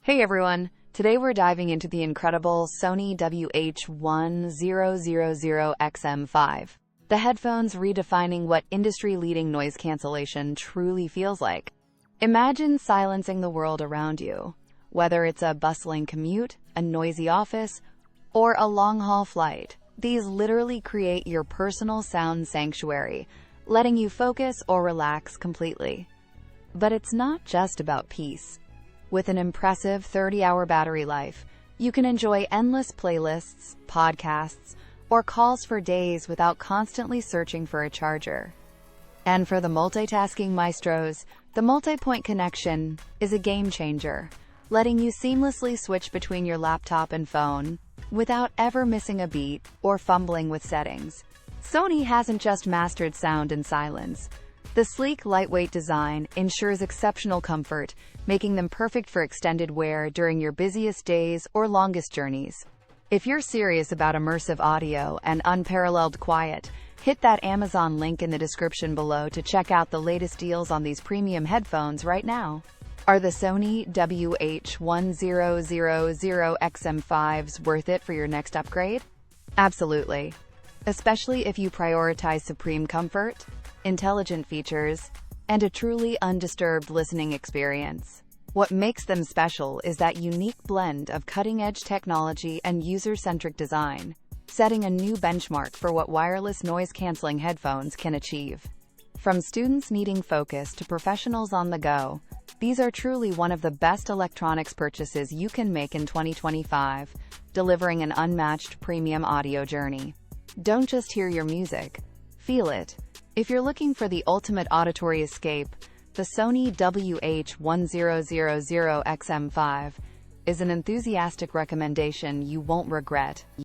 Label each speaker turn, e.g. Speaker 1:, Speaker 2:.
Speaker 1: Hey everyone! Today we're diving into the incredible Sony WH-1000XM5. The headphones redefining what industry-leading noise cancellation truly feels like. Imagine silencing the world around you. Whether it's a bustling commute, a noisy office, or a long-haul flight, these literally create your personal sound sanctuary, letting you focus or relax completely. But it's not just about peace. With an impressive 30-hour battery life, you can enjoy endless playlists, podcasts, or calls for days without constantly searching for a charger. And for the multitasking maestros, the multipoint connection is a game changer, letting you seamlessly switch between your laptop and phone without ever missing a beat or fumbling with settings. Sony hasn't just mastered sound and silence. The sleek, lightweight design ensures exceptional comfort, making them perfect for extended wear during your busiest days or longest journeys. If you're serious about immersive audio and unparalleled quiet, hit that Amazon link in the description below to check out the latest deals on these premium headphones right now. Are the Sony WH-1000XM5s worth it for your next upgrade? Absolutely. Especially if you prioritize supreme comfort, intelligent features, and a truly undisturbed listening experience. What makes them special is that unique blend of cutting-edge technology and user-centric design, setting a new benchmark for what wireless noise-canceling headphones can achieve. From students needing focus to professionals on the go, these are truly one of the best electronics purchases you can make in 2025, delivering an unmatched premium audio journey. Don't just hear your music, feel it. If you're looking for the ultimate auditory escape, the Sony WH-1000XM5 is an enthusiastic recommendation you won't regret.